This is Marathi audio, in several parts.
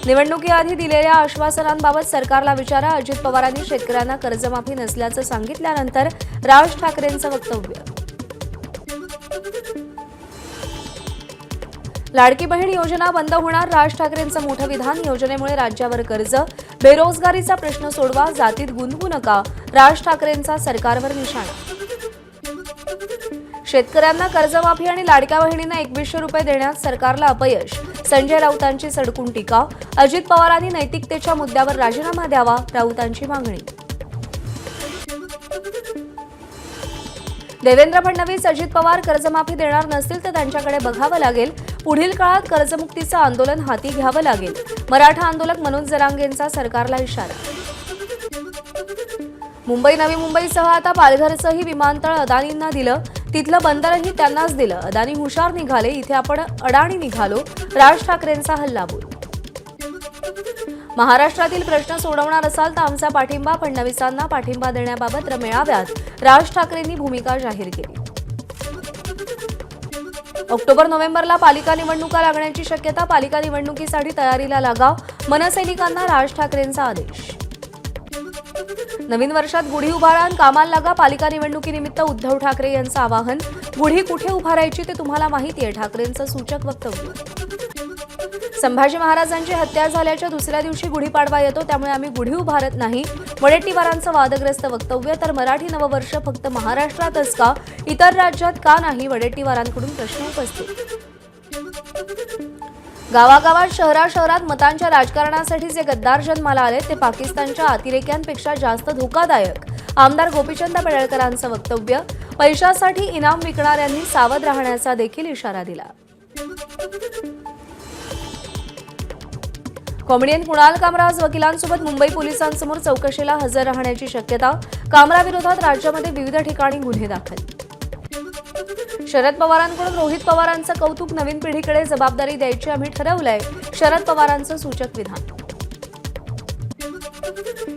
निवडणुकीआधी दिलेल्या आश्वासनांबाबत सरकारला विचारा. अजित पवारांनी शेतकऱ्यांना कर्जमाफी नसल्याचं सांगितल्यानंतर राज ठाकरेंचं वक्तव्य. लाडकी बहीण योजना बंद होणार. राज ठाकरेंचं मोठं विधान. योजनेमुळे राज्यावर कर्ज, बेरोजगारीचा प्रश्न सोडवा, जातीत गुंतवू नका. राज ठाकरेंचा सरकारवर निशाणा. शेतकऱ्यांना कर्जमाफी आणि लाडक्या बहिणींना 2100 रुपये देण्यात सरकारला अपयश. संजय राऊतांची सडकून टीका. अजित पवारांनी नैतिकतेच्या मुद्द्यावर राजीनामा द्यावा. राऊतांची मागणी. देवेंद्र फडणवीस, अजित पवार कर्जमाफी देणार नसतील तर त्यांच्याकडे बघावं लागेल. पुढील काळात कर्जमुक्तीचं आंदोलन हाती घ्यावं लागेल. मराठा आंदोलक मनोज जरांगेंचा सरकारला इशारा. मुंबई, नवी मुंबईसह आता पालघरचंही विमानतळ अदानींना दिलं. तिथलं बंदरही त्यांनाच दिलं. अदानी हुशार निघाले, इथे आपण अडाणी निघालो. राज ठाकरेंचा हल्लाबोल. महाराष्ट्रातील प्रश्न सोडवणार असाल तर आमचा पाठिंबा. फडणवीसांना पाठिंबा देण्याबाबत मेळाव्यात राज ठाकरेंनी भूमिका जाहीर केली. ऑक्टोबर-नोव्हेंबरला पालिका निवडणुका लागण्याची शक्यता. पालिका निवडणुकीसाठी तयारीला लागा. मनसैनिकांना राज ठाकरेंचा आदेश. नवीन वर्षात गुढी उभारा आणि कामाला लागा. पालिका निवडणुकीनिमित्त उद्धव ठाकरे यांचं आवाहन. गुढी कुठे उभारायची ते तुम्हाला माहिती आहे. ठाकरेंचं सूचक वक्तव्य. संभाजी महाराजांची हत्या झाल्याच्या दुसऱ्या दिवशी गुढीपाडवा येतो, त्यामुळे आम्ही गुढी उभारत नाही. वडेट्टीवारांचं वादग्रस्त वक्तव्य. तर मराठी नववर्ष फक्त महाराष्ट्रातच का, इतर राज्यात का नाही? वडेट्टीवारांकडून प्रश्न उपस्थित. गावागावात, शहराशहरात मतांच्या राजकारणासाठी जे गद्दार जन्माला आले ते पाकिस्तानच्या अतिरेक्यांपेक्षा जास्त धोकादायक. आमदार गोपीचंद पडळकरांचं वक्तव्य. पैशासाठी इनाम विकणाऱ्यांनी सावध राहण्याचा देखील इशारा दिला. कॉमेडियन कुणाल कामराज वकिलांसोबत मुंबई पोलिसांसमोर चौकशीला हजर राहण्याची शक्यता. कामराविरोधात राज्यामध्ये विविध ठिकाणी गुन्हे दाखल. शरद पवारांकडून रोहित पवारांचं कौतुक. नवीन पिढीकडे जबाबदारी द्यायची आम्ही ठरवलंय. शरद पवारांचं सूचक विधान.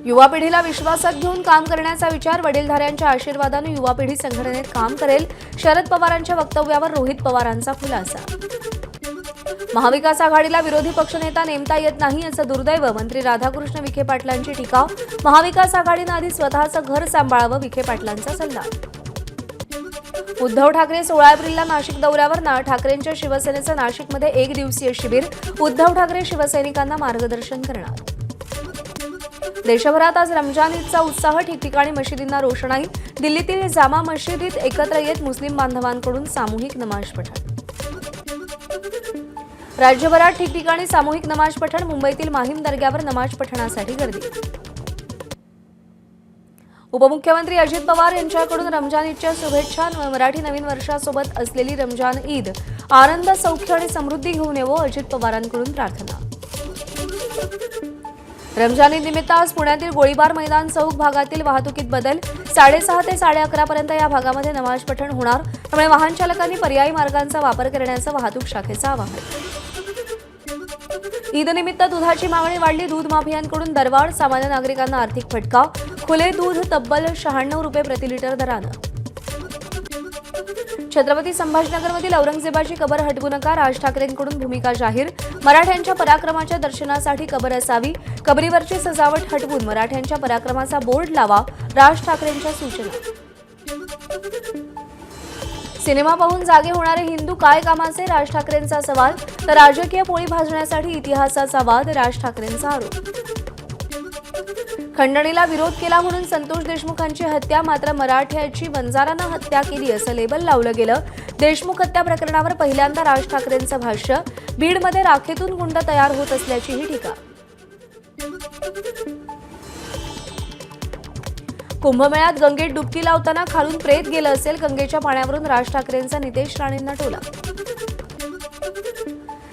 युवा पिढीला विश्वासात घेऊन काम करण्याचा विचार. वडीलधाऱ्यांच्या आशीर्वादाने युवा पिढी संघटनेत काम करेल. शरद पवारांच्या वक्तव्यावर रोहित पवारांचा खुलासा. महाविकास आघाडीला विरोधी पक्षनेता नेमता येत नाही याचं दुर्दैव. मंत्री राधाकृष्ण विखे पाटलांची टीका. महाविकास आघाडीनं आधी स्वतःचं घर सांभाळावं. विखे पाटलांचा सल्ला. उद्धव ठाकरे 16 एप्रिलला नाशिक दौऱ्यावर. ठाकरेंच्या शिवसेनेचं नाशिकमध्ये 1 दिवसीय शिबिर. उद्धव ठाकरे शिवसैनिकांना मार्गदर्शन करणार. देशभरात आज रमजान ईदचा उत्साह. ठिकठिकाणी मशिदींना रोषणाई. दिल्लीतील जामा मशिदीत एकत्र येत मुस्लिम बांधवांकडून सामूहिक नमाज पठण. राज्यभरात ठिकठिकाणी सामूहिक नमाज पठण. मुंबईतील माहीम दर्ग्यावर नमाज पठणासाठी गर्दी. उपमुख्यमंत्री अजित पवार यांच्याकडून रमजान ईदच्या शुभेच्छा. मराठी नवीन वर्षासोबत असलेली रमजान ईद आनंद, सौख्य आणि समृद्धी घेऊन येवो. अजित पवारांकडून प्रार्थना. रमजान ईद निमित्त आज पुण्यातील गोळीबार मैदान चौक भागातील वाहतुकीत बदल. 6:30 ते 11:30 पर्यंत या भागामध्ये नमाज पठण होणार. त्यामुळे वाहन चालकांनी पर्यायी मार्गांचा वापर करण्याचं वाहतूक शाखेचं आवाहन. ईदनिमित्त दुधाची मागणी वाढली. दूध माफियांकडून दरवाढ. सामान्य नागरिकांना आर्थिक फटका. खुले दूध तब्बल 96 रुपये प्रति लिटर दरानं. छत्रपती संभाजीनगरमधील औरंगजेबाची कबर हटवू नका. राज ठाकरेंकडून भूमिका जाहीर. मराठ्यांच्या पराक्रमाच्या दर्शनासाठी कबर असावी. कबरीवरची सजावट हटवून मराठ्यांच्या पराक्रमाचा बोर्ड लावा. राज ठाकरेंच्या सूचना. सिनेमा पाहून जागे होणारे हिंदू काय कामाचे? राज ठाकरेंचा सवाल. तर राजकीय पोळी भाजण्यासाठी इतिहासाचा वाद. राज ठाकरेंचा आरोप. खंडणीला विरोध केला म्हणून संतोष देशमुखांची हत्या. मात्र मराठ्याची वंजारानं हत्या केली असं लेबल लावलं गेलं. देशमुख हत्या प्रकरणावर पहिल्यांदा राज ठाकरेंचं भाष्य. बीडमध्ये राखेतून गुंड तयार होत असल्याचीही टीका. कुंभमेळ्यात गंगेत डुबकी लावताना खालून प्रेत गेलं असेल. गंगेच्या पाण्यावरून राज ठाकरेंचा नितेश राणेंना टोला.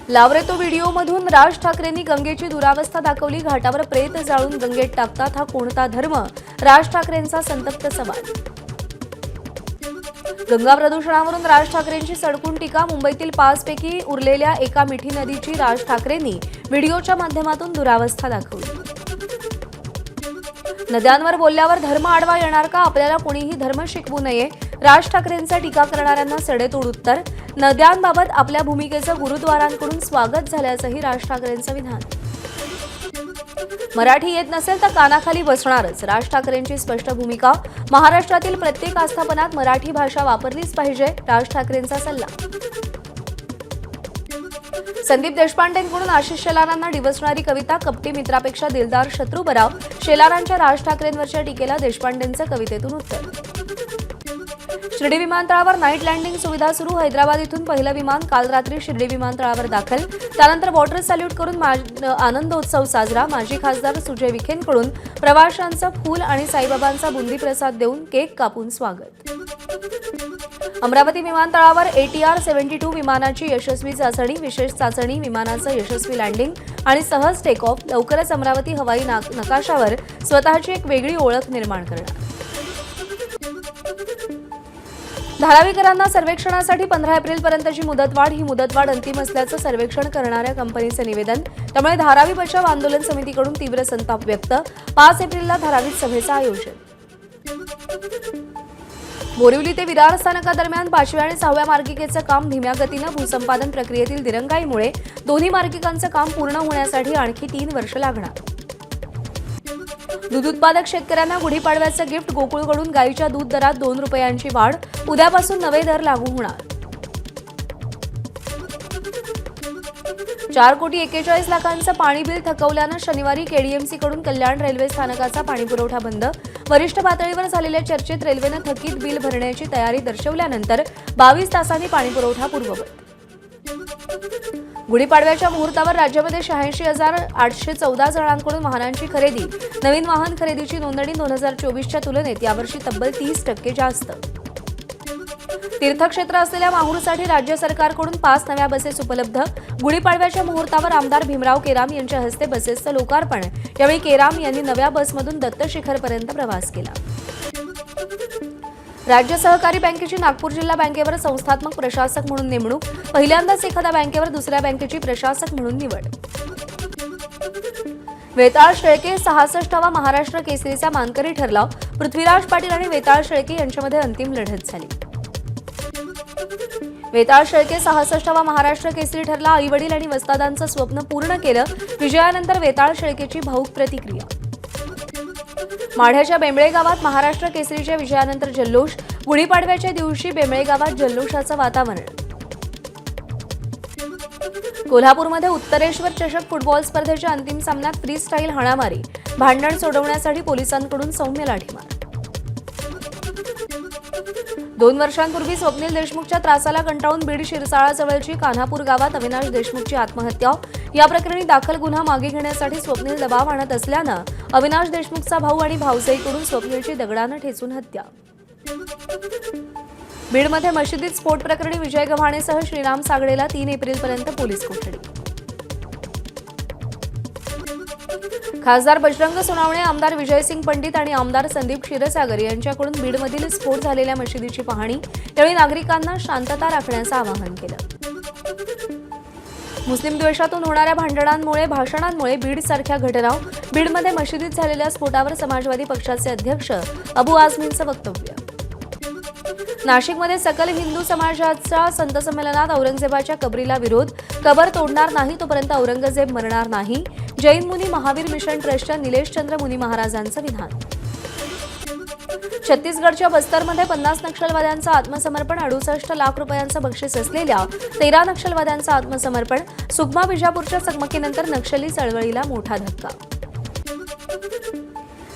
लाव रे तो व्हिडिओमधून राज ठाकरेंनी गंगेची दुरावस्था दाखवली. घाटावर प्रेत जाळून गंगेत टाकतात हा कोणता धर्म? राज ठाकरेंचा संतप्त सवाल. गंगा प्रदूषणावरून राज ठाकरेंची सडकून टीका. मुंबईतील 5 पैकी उरलेल्या एका मिठी नदीची राज ठाकरेंनी व्हिडिओच्या माध्यमातून दुरावस्था दाखवली. नद्यांवर बोलल्यावर धर्म आडवा येणार का? आपल्याला कोणीही धर्म शिकवू नये. राज ठाकरेंचा टीका करणाऱ्यांना सडेतोड उत्तर. नद्यांबाबत आपल्या भूमिकेचं गुरुद्वारांकडून स्वागत झाल्याचंही राज ठाकरेंचं विधान. मराठी येत नसेल तर कानाखाली बसणारच, राज ठाकरेंची स्पष्ट भूमिका. महाराष्ट्रातील प्रत्येक आस्थापनात मराठी भाषा वापरलीच पाहिजे, राज ठाकरेंचा सल्ला. संदीप देशपांडेंकडून आशिष शेलारांना डिवचणारी कविता. कपटी मित्रापेक्षा दिलदार शत्रू बरा, शेलारांच्या राज ठाकरेंवरच्या टीकेला देशपांडेंचं कवितेतून उत्तर. शिर्डी विमानतळावर नाईट लँडिंग सुविधा सुरू. हैदराबाद इथून पहिलं विमान काल रात्री शिर्डी विमानतळावर दाखल. त्यानंतर वॉटर सॅल्यूट करून आनंदोत्सव साजरा. माजी खासदार सुजय विखेंकडून प्रवाशांचं फूल आणि साईबाबांचा बुंदी प्रसाद देऊन केक कापून स्वागत. अमरावती विमानतळावर ATR-72 विमानाची यशस्वी चाचणी. विशेष चाचणी, विमानाचं यशस्वी लँडिंग आणि सहज टेक ऑफ. लवकरच अमरावती हवाई नकाशावर स्वतःची एक वेगळी ओळख निर्माण करणार. धारावीकरांना सर्वेक्षणासाठी 15 एप्रिलपर्यंतची मुदतवाढ. ही मुदतवाढ अंतिम असल्याचं सर्वेक्षण करणाऱ्या कंपनीचं निवेदन. त्यामुळे धारावी बचाव आंदोलन समितीकडून तीव्र संताप व्यक्त. 5 एप्रिलला धारावीत सभेचं आयोजन. बोरिवली ते विरार स्थानकादरम्यान 5व्या आणि 6व्या मार्गिकेचं काम धीम्या गतीनं. भूसंपादन प्रक्रियेतील दिरंगाईमुळे दोन्ही मार्गिकांचं काम पूर्ण होण्यासाठी आणखी 3 वर्ष लागणार. दूध उत्पादक शेतकऱ्यांना गुढीपाडव्याचं गिफ्ट. गोकुळकडून गाईच्या दूध दरात 2 रुपयांची वाढ. उद्यापासून नवे दर लागू होणार. 4,41,00,000 पाणी बिल थकवल्यानं शनिवारी KDMCकडून कल्याण रेल्वे स्थानकाचा पाणीपुरवठा बंद. वरिष्ठ पातळीवर झालेल्या चर्चेत रेल्वेनं थकीत बिल भरण्याची तयारी दर्शवल्यानंतर 22 तासांनी पाणीपुरवठा पूर्ववत. गुढीपाडव्याच्या मुहूर्तावर राज्यामध्ये 86,814 जणांकडून वाहनांची खरेदी. नवीन वाहन खरेदीची नोंदणी 2024च्या तुलनेत यावर्षी तब्बल 30% जास्त. तीर्थक्षेत्र असलेल्या माहूरसाठी राज्य सरकारकडून 5 नव्या बसेस उपलब्ध. गुढीपाडव्याच्या मुहूर्तावर आमदार भीमराव केराम यांच्या हस्ते बसेसचं लोकार्पण. यावेळी केराम यांनी नव्या बसमधून दत्तशिखरपर्यंत प्रवास केला. राज्य सहकारी बँकेची नागपूर जिल्हा बँकेवर संस्थात्मक प्रशासक म्हणून नेमणूक. पहिल्यांदाच एखाद्या बँकेवर दुसऱ्या बँकेची प्रशासक म्हणून निवड. वेताळ शेळके 66वा महाराष्ट्र केसरीचा मानकरी ठरला. पृथ्वीराज पाटील आणि वेताळ शेळके यांच्यामध्ये अंतिम लढत झाली. वेताळ शेळके 66वा महाराष्ट्र केसरी ठरला. आईवडील आणि वस्तादांचं स्वप्न पूर्ण केलं. विजयानंतर वेताळ शेळकेची भावूक प्रतिक्रिया. माढ्याच्या बेंबळे गावात महाराष्ट्र केसरीच्या विजयानंतर जल्लोष. गुढीपाडव्याच्या दिवशी बेंबळे गावात जल्लोषाचं वातावरण. कोल्हापूरमध्ये उत्तरेश्वर चषक फुटबॉल स्पर्धेच्या अंतिम सामन्यात फ्री स्टाईल हाणामारी. भांडण सोडवण्यासाठी पोलिसांकडून सौम्य लाठीमार. 2 वर्षांपूर्वी स्वप्नील देशमुखच्या त्रासाला कंटाळून बीड शिरसाळाजवळची कान्हापूर गावात अविनाश देशमुखची आत्महत्या. या प्रकरणी दाखल गुन्हा मागे घेण्यासाठी स्वप्नील दबाव आणत असल्यानं अविनाश देशमुखचा भाऊ आणि भाऊजाईकडून स्वप्नीलची दगडानं ठेचून हत्या. बीडमध्ये मशिदीत स्फोट प्रकरणी विजय गव्हाणेसह श्रीराम सागडेला 3 एप्रिलपर्यंत पोलीस कोठडी. खासदार बजरंग सोनवणे, आमदार विजयसिंग पंडित आणि आमदार संदीप क्षीरसागर यांच्याकडून बीडमधील स्फोट झालेल्या मशिदीची पाहणी. यावेळी नागरिकांना शांतता राखण्याचं आवाहन केलं. मुस्लिम द्वेषातून होणाऱ्या भाषणांमुळे बीडसारख्या घटना. बीडमध्ये मशिदीत झालेल्या स्फोटावर समाजवादी पक्षाचे अध्यक्ष अबू आझमींचं वक्तव्य. नाशिकमध्ये सकल हिंदू समाजाच्या संत संमेलनात औरंगजेबाच्या कबरीला विरोध. कबर तोडणार नाही तोपर्यंत औरंगजेब मरणार नाही. जैन मुनी महावीर मिशन ट्रस्टच्या निलेशचंद्र मुनी महाराजांचं विधान. छत्तीसगडच्या बस्तरमध्ये 50 नक्षलवाद्यांचं आत्मसमर्पण. 68 लाख रुपयांचं बक्षीस असलेल्या 13 नक्षलवाद्यांचं आत्मसमर्पण. सुकमा बिजापूरच्या चकमकीनंतर नक्षली चळवळीला मोठा धक्का.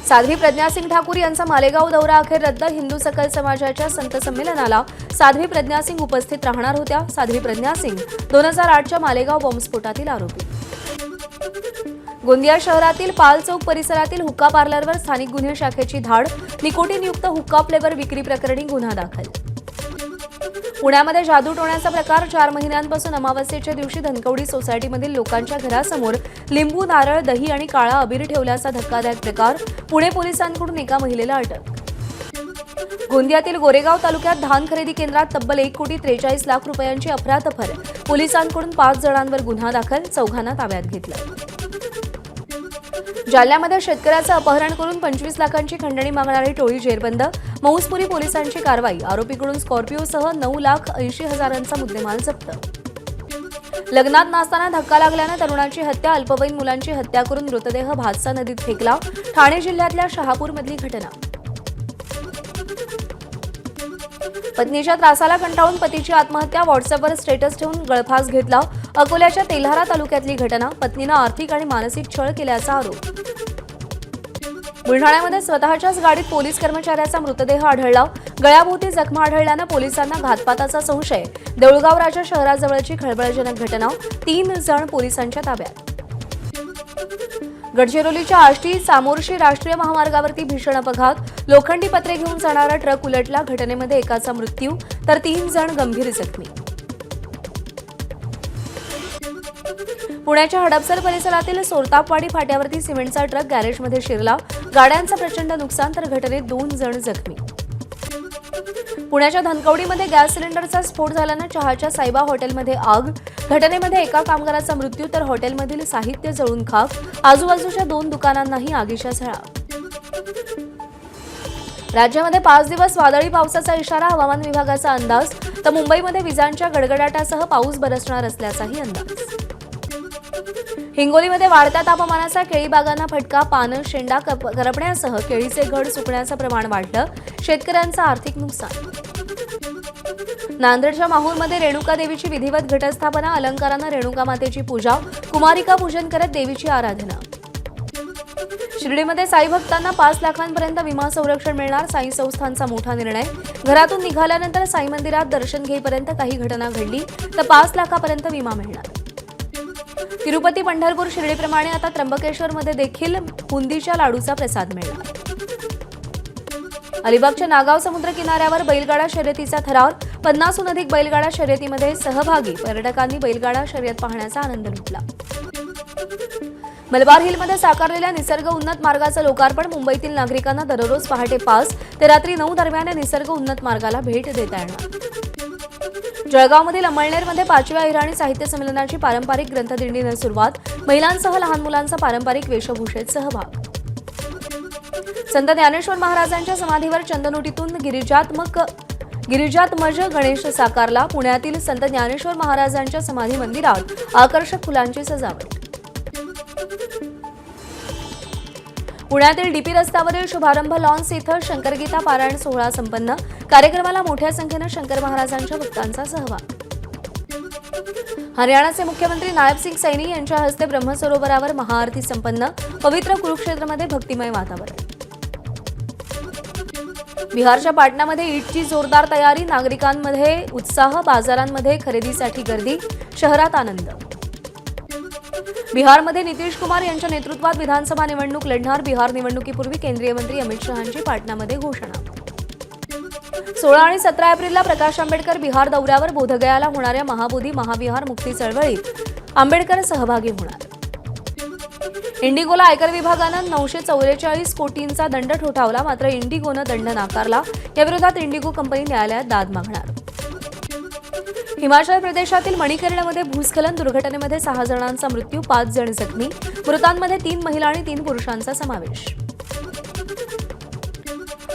साध्वी प्रज्ञासिंग ठाकूर यांचा मालेगाव दौरा अखेर रद्द. हिंदू सकल समाजाच्या संत संमेलनाला साध्वी प्रज्ञासिंग उपस्थित राहणार होत्या. साध्वी प्रज्ञासिंग 2008च्या मालेगाव बॉम्बस्फोटातील आरोपी. गोंदिया शहरातील पाल चौक परिसरातील हुक्का पार्लरवर स्थानिक गुन्हे शाखेची धाड. निकोटीनयुक्त हुक्का फ्लेवर विक्री प्रकरणी गुन्हा दाखल. पुण्यामध्ये जादूटोण्याचा प्रकार. 4 महिन्यांपासून अमावस्येच्या दिवशी धनकवडी सोसायटीमधील लोकांच्या घरासमोर लिंबू, नारळ, दही आणि काळा अबीर ठेवल्याचा धक्कादायक प्रकार. पुणे पोलिसांकडून एका महिलेला अटक. गोंदियातील गोरेगाव तालुक्यात धान खरेदी केंद्रात तब्बल 1,43,00,000 रुपयांची अफरातफर. पोलिसांकडून 5 जणांवर गुन्हा दाखल. 4घांना ताब्यात घेतलं. जालन्यामध्ये शेतकऱ्याचं अपहरण करून 25 लाखांची खंडणी मागणारी टोळी जेरबंद. मौजपुरी पोलिसांची कारवाई. आरोपीकडून स्कॉर्पिओसह 9,80,000चा मुद्देमाल जप्त. लग्नात नाचताना धक्का लागल्यानं तरुणाची हत्या, अल्पवयीन मुलांची हत्या करून मृतदेह भातसा नदीत फेकला. ठाणे जिल्ह्यातल्या शहापूरमधली घटना. पत्नीच्या त्रासाला कंटाळून पतीची आत्महत्या, व्हॉट्सअपवर स्टेटस ठेवून गळफास घेतला. अकोल्याच्या तेल्हारा तालुक्यातली घटना. पत्नीनं आर्थिक आणि मानसिक छळ केल्याचा आरोप. बुलढाण्यामध्ये स्वतःच्याच गाडीत पोलीस कर्मचाऱ्याचा मृतदेह आढळला. गळ्याभोवती जखमा आढळल्यानं पोलिसांना घातपाताचा संशय. देऊळगाव राजा शहराजवळची खळबळजनक घटना. 3 जण पोलिसांच्या ताब्यात. गडचिरोलीच्या आष्टी सामोर्शी राष्ट्रीय महामार्गावरती भीषण अपघात. लोखंडी पत्रे घेऊन जाणारा ट्रक उलटला. घटनेमध्ये एकाचा मृत्यू तर 3 जण गंभीर जखमी. पुण्याच्या हडपसर परिसरातील सोरतापवाडी फाट्यावरती सिमेंटचा ट्रक गॅरेजमध्ये शिरला. गाड्यांचं प्रचंड नुकसान तर घटनेत 2 जण जखमी. पुण्याच्या धनकवडीमध्ये गॅस सिलेंडरचा स्फोट झाल्यानं चहाच्या साईबा हॉटेलमध्ये आग. घटनेमध्ये एका कामगाराचा मृत्यू तर हॉटेलमधील साहित्य जळून खाक. आजूबाजूच्या 2 दुकानांनाही आगीच्या झळा. राज्यामध्ये 5 दिवस वादळी पावसाचा इशारा. हवामान विभागाचा अंदाज. तर मुंबईमध्ये विजांच्या गडगडाटासह पाऊस बरसणार असल्याचाही अंदाज. हिंगोलीमध्ये वाढत्या तापमानाचा केळी बागांना फटका. पानं, शेंडा करपण्यासह केळीचे घड सुकण्याचं प्रमाण वाढलं. शेतकऱ्यांचं आर्थिक नुकसान. नांदेडच्या माहूरमध्ये रेणुका देवीची विधिवत घटस्थापना. अलंकारानं रेणुका मातेची पूजा. कुमारिका पूजन करत देवीची आराधना. शिर्डीमध्ये साई भक्तांना 5 लाखांपर्यंत विमा संरक्षण मिळणार. साई संस्थांचा मोठा निर्णय. घरातून निघाल्यानंतर साई मंदिरात दर्शन घेईपर्यंत काही घटना घडली तर 5 लाखापर्यंत विमा मिळणार. तिरुपती, पंढरपूर, शिर्डीप्रमाणे आता त्र्यंबकेश्वरमध्ये देखील बुंदीच्या लाडूचा प्रसाद मिळणार. अलिबागच्या नागाव समुद्र किनाऱ्यावर बैलगाडा शर्यतीचा थरार. 50हून अधिक बैलगाडा शर्यतीमध्ये सहभागी पर्यटकांनी बैलगाडा शर्यत पाहण्याचा आनंद लुटला. मलबार हिलमध्ये साकारलेल्या निसर्ग उन्नत मार्गाचं लोकार्पण. मुंबईतील नागरिकांना दररोज पहाटे 5 ते रात्री 9 दरम्यान या निसर्ग उन्नत मार्गाला भेट देता येणार. जळगावमधील अमळनेरमध्ये 5व्या इराणी साहित्य संमेलनाची पारंपरिक ग्रंथदिंडीनं सुरुवात. महिलांसह लहान मुलांचा पारंपरिक वेशभूषेत सहभाग. संत ज्ञानेश्वर महाराजांच्या समाधीवर चंदनोटीतून गिरिजात्मज गणेश साकारला. पुण्यातील संत ज्ञानेश्वर महाराजांच्या समाधी मंदिरात आकर्षक फुलांची सजावट. पुण्यातील डीपी रस्त्यावरील शुभारंभ लॉन्स इथं शंकरगीता पारायण सोहळा संपन्न. कार्यक्रमाला मोठ्या संख्येनं शंकर महाराजांच्या भक्तांचा सहभाग. हरियाणाचे मुख्यमंत्री नायब सिंग सैनी यांच्या हस्ते ब्रह्मसरोवरावर महाआरती संपन्न. पवित्र कुरुक्षेत्रमध्ये भक्तिमय वातावरण. बिहारच्या पाटणामध्ये ईदची जोरदार तयारी. नागरिकांमध्ये उत्साह. बाजारांमध्ये खरेदीसाठी गर्दी. शहरात आनंद. बिहारमध्ये नितीश कुमार यांच्या नेतृत्वात विधानसभा निवडणूक लढणार. बिहार निवडणुकीपूर्वी केंद्रीय मंत्री अमित शहांची पाटणामध्ये घोषणा. 16 आणि 17 एप्रिलला प्रकाश आंबेडकर बिहार दौऱ्यावर. बोधगयाला होणाऱ्या महाबोधी महाविहार मुक्ती चळवळीत आंबेडकर सहभागी होणार. इंडिगोला आयकर विभागानं 944 कोटींचा दंड ठोठावला. मात्र इंडिगोनं दंड नाकारला. याविरोधात इंडिगो कंपनी न्यायालयात दाद मागणार. हिमाचल प्रदेशातील मणिकर्णमध्ये भूस्खलन. दुर्घटनेमध्ये 6 जणांचा मृत्यू, 5 जण जखमी. मृतांमध्ये 3 महिला आणि 3 पुरुषांचा समावेश.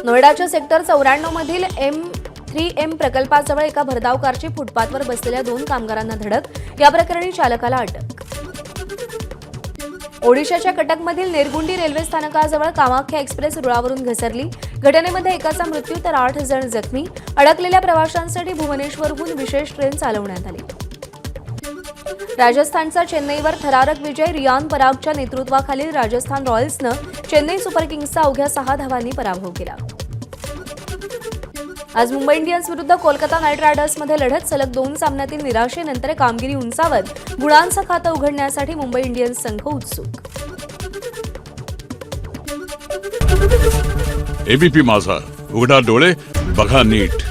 नोएडाच्या सेक्टर 94 मधील M3M प्रकल्पाजवळ एका भरधाव कारची फुटपाथवर बसलेल्या 2 कामगारांना धडक. या प्रकरणी चालकाला अटक. ओडिशाच्या कटकमधील नेरगुंडी रेल्वे स्थानकाजवळ कामाख्या एक्सप्रेस रुळावरून घसरली. घटनेमध्ये एकाचा मृत्यू तर 8 जण जखमी. अडकलेल्या प्रवाशांसाठी भुवनेश्वरहून विशेष ट्रेन चालवण्यात आली. राजस्थानचा चेन्नईवर थरारक विजय. रियान परागच्या नेतृत्वाखालील राजस्थान रॉयल्सनं चेन्नई सुपर किंग्सचा अवघ्या 6 धावांनी पराभव केला. आज मुंबई इंडियन्स विरुद्ध कोलकाता नाईट रायडर्समध्ये लढत. सलग 2 सामन्यातील निराशेनंतर कामगिरी उंचावत गुणांचं खातं उघडण्यासाठी मुंबई इंडियन्स संघ उत्सुक. एबीपी माझा, उघडा डोळे बघा नीट.